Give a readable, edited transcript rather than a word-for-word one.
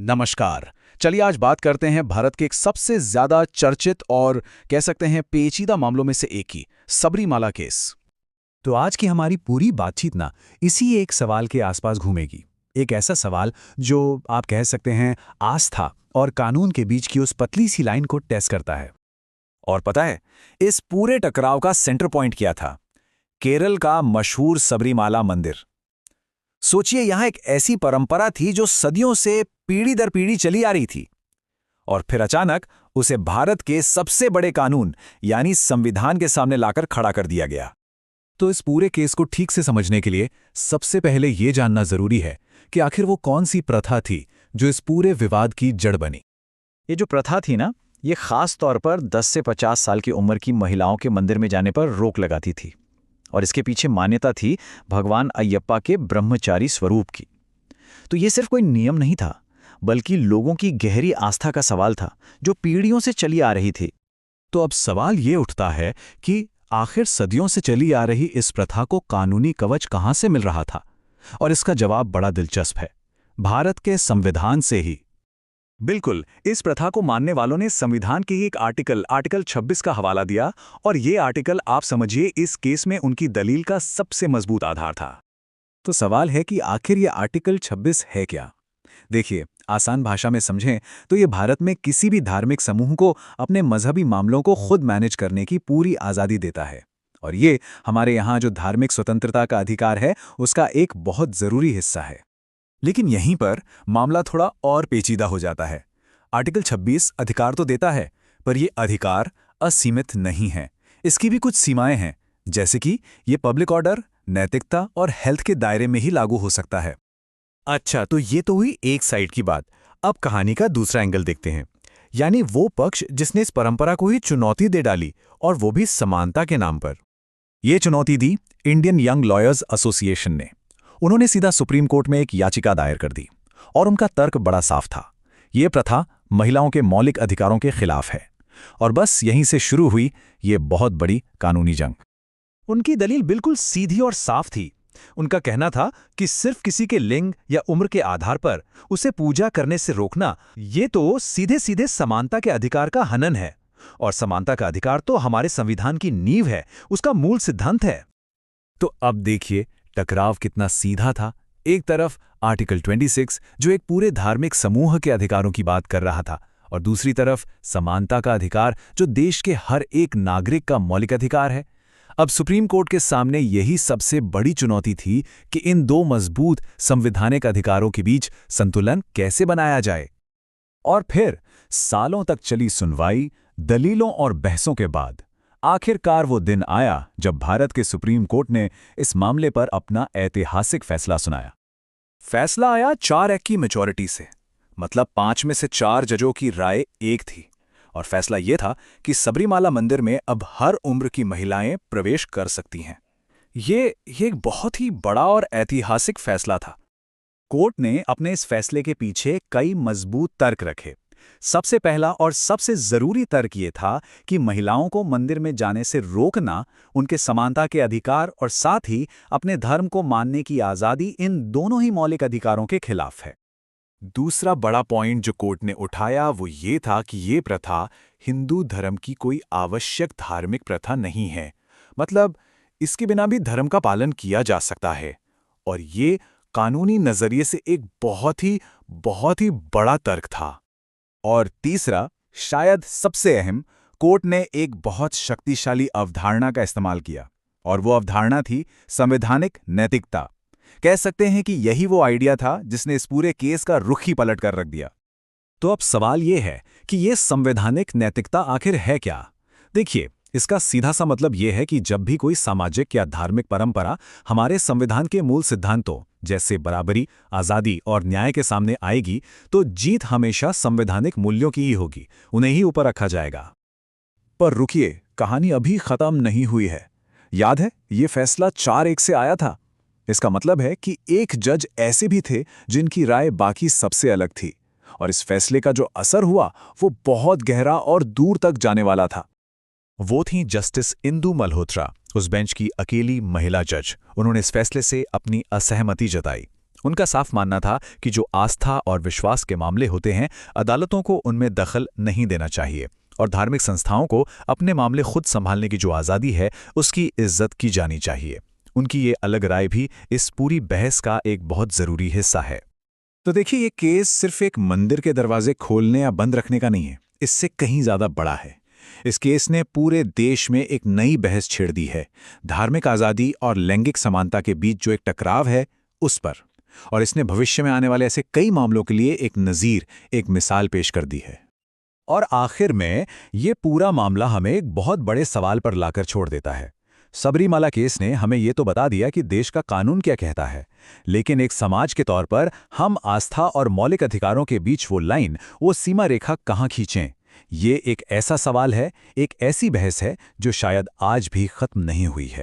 नमस्कार। चलिए आज बात करते हैं भारत के एक सबसे ज्यादा चर्चित और कह सकते हैं पेचीदा मामलों में से एक ही, सबरीमाला केस। तो आज की हमारी पूरी बातचीत ना इसी एक सवाल के आसपास घूमेगी। एक ऐसा सवाल जो आप कह सकते हैं आस्था और कानून के बीच की उस पतली सी लाइन को टेस्ट करता है। और पता है, इस पूरे टकराव का सेंटर पॉइंट क्या था? केरल का मशहूर सबरीमाला मंदिर। सोचिए, यहां एक ऐसी परंपरा थी जो सदियों से पीढ़ी दर पीढ़ी चली आ रही थी, और फिर अचानक उसे भारत के सबसे बड़े कानून यानी संविधान के सामने लाकर खड़ा कर दिया गया। तो इस पूरे केस को ठीक से समझने के लिए सबसे पहले ये जानना जरूरी है कि आखिर वो कौन सी प्रथा थी जो इस पूरे विवाद की जड़ बनी। ये जो प्रथा थी ना, ये खास तौर पर 10 से 50 साल की उम्र की महिलाओं के मंदिर में जाने पर रोक लगाती थी, और इसके पीछे मान्यता थी भगवान अयप्पा के ब्रह्मचारी स्वरूप की। तो ये सिर्फ कोई नियम नहीं था, बल्कि लोगों की गहरी आस्था का सवाल था जो पीढ़ियों से चली आ रही थी। तो अब सवाल ये उठता है कि आखिर सदियों से चली आ रही इस प्रथा को कानूनी कवच कहां से मिल रहा था? और इसका जवाब बड़ा दिलचस्प है, भारत के संविधान से ही। बिल्कुल, इस प्रथा को मानने वालों ने संविधान के ही एक आर्टिकल 26 का हवाला दिया, और ये आर्टिकल आप समझिए इस केस में उनकी दलील का सबसे मजबूत आधार था। तो सवाल है कि आखिर ये आर्टिकल 26 है क्या? देखिए, आसान भाषा में समझें तो ये भारत में किसी भी धार्मिक समूह को अपने मजहबी मामलों को खुद मैनेज करने की पूरी आज़ादी देता है, और ये हमारे यहाँ जो धार्मिक स्वतंत्रता का अधिकार है उसका एक बहुत ज़रूरी हिस्सा है। लेकिन यहीं पर मामला थोड़ा और पेचीदा हो जाता है। आर्टिकल 26 अधिकार तो देता है, पर ये अधिकार असीमित नहीं है। इसकी भी कुछ सीमाएं हैं, जैसे कि ये पब्लिक ऑर्डर, नैतिकता और हेल्थ के दायरे में ही लागू हो सकता है। अच्छा, तो ये तो हुई एक साइड की बात। अब कहानी का दूसरा एंगल देखते हैं, यानी वो पक्ष जिसने इस परंपरा को ही चुनौती दे डाली, और वो भी समानता के नाम पर। ये चुनौती दी इंडियन यंग लॉयर्स एसोसिएशन ने। उन्होंने सीधा सुप्रीम कोर्ट में एक याचिका दायर कर दी, और उनका तर्क बड़ा साफ था। ये प्रथा महिलाओं के मौलिक अधिकारों के खिलाफ है, और बस यहीं से शुरू हुई ये बहुत बड़ी कानूनी जंग। उनकी दलील बिल्कुल सीधी और साफ थी। उनका कहना था कि सिर्फ किसी के लिंग या उम्र के आधार पर उसे पूजा करने से रोकना, ये तो सीधे सीधे समानता के अधिकार का हनन है, और समानता का अधिकार तो हमारे संविधान की नींव है, उसका मूल सिद्धांत है। तो अब देखिए टकराव कितना सीधा था। एक तरफ आर्टिकल 26 जो एक पूरे धार्मिक समूह के अधिकारों की बात कर रहा था, और दूसरी तरफ समानता का अधिकार जो देश के हर एक नागरिक का मौलिक अधिकार है। अब सुप्रीम कोर्ट के सामने यही सबसे बड़ी चुनौती थी कि इन दो मजबूत संवैधानिक अधिकारों के बीच संतुलन कैसे बनाया जाए। और फिर सालों तक चली सुनवाई, दलीलों और बहसों के बाद आखिरकार वो दिन आया जब भारत के सुप्रीम कोर्ट ने इस मामले पर अपना ऐतिहासिक फैसला सुनाया। फैसला आया 4 की मेजॉरिटी से, मतलब 5 में से 4 जजों की राय एक थी। और फैसला यह था कि सबरीमाला मंदिर में अब हर उम्र की महिलाएं प्रवेश कर सकती हैं। ये एक बहुत ही बड़ा और ऐतिहासिक फैसला था। कोर्ट ने अपने इस फैसले के पीछे कई मजबूत तर्क रखे। सबसे पहला और सबसे जरूरी तर्क ये था कि महिलाओं को मंदिर में जाने से रोकना उनके समानता के अधिकार और साथ ही अपने धर्म को मानने की आज़ादी, इन दोनों ही मौलिक अधिकारों के खिलाफ है। दूसरा बड़ा पॉइंट जो कोर्ट ने उठाया वो ये था कि ये प्रथा हिंदू धर्म की कोई आवश्यक धार्मिक प्रथा नहीं है, मतलब इसके बिना भी धर्म का पालन किया जा सकता है। और ये कानूनी नजरिए से एक बहुत ही बड़ा तर्क था। और तीसरा, शायद सबसे अहम, कोर्ट ने एक बहुत शक्तिशाली अवधारणा का इस्तेमाल किया, और वो अवधारणा थी संवैधानिक नैतिकता। कह सकते हैं कि यही वो आइडिया था जिसने इस पूरे केस का रुख ही पलट कर रख दिया। तो अब सवाल ये है कि ये संवैधानिक नैतिकता आखिर है क्या? देखिए, इसका सीधा सा मतलब ये है कि जब भी कोई सामाजिक या धार्मिक परंपरा हमारे संविधान के मूल सिद्धांतों जैसे बराबरी, आज़ादी और न्याय के सामने आएगी, तो जीत हमेशा संवैधानिक मूल्यों की ही होगी, उन्हें ही ऊपर रखा जाएगा। पर रुकिए, कहानी अभी खत्म नहीं हुई है। याद है, ये फैसला 4-1 से आया था। इसका मतलब है कि एक जज ऐसे भी थे जिनकी राय बाकी सबसे अलग थी, और इस फैसले का जो असर हुआ वो बहुत गहरा और दूर तक जाने वाला था। वो थी जस्टिस इंदु मल्होत्रा, उस बेंच की अकेली महिला जज। उन्होंने इस फैसले से अपनी असहमति जताई, उनका साफ मानना था कि जो आस्था और विश्वास के मामले होते हैं, अदालतों को उनमें दखल नहीं देना चाहिए और धार्मिक संस्थाओं को अपने मामले खुद संभालने की जो आज़ादी है, उसकी इज्जत की जानी चाहिए। उनकी ये अलग राय भी इस पूरी बहस का एक बहुत ज़रूरी हिस्सा है। तो देखिए, ये केस सिर्फ एक मंदिर के दरवाजे खोलने या बंद रखने का नहीं है, इससे कहीं ज़्यादा बड़ा है। इस केस ने पूरे देश में एक नई बहस छेड़ दी है, धार्मिक आज़ादी और लैंगिक समानता के बीच जो एक टकराव है उस पर। और इसने भविष्य में आने वाले ऐसे कई मामलों के लिए एक नज़ीर, एक मिसाल पेश कर दी है। और आखिर में ये पूरा मामला हमें एक बहुत बड़े सवाल पर लाकर छोड़ देता है। सबरीमाला केस ने हमें ये तो बता दिया कि देश का कानून क्या कहता है, लेकिन एक समाज के तौर पर हम आस्था और मौलिक अधिकारों के बीच वो लाइन, वो सीमा रेखा कहाँ खींचें? ये एक ऐसा सवाल है, एक ऐसी बहस है जो शायद आज भी खत्म नहीं हुई है।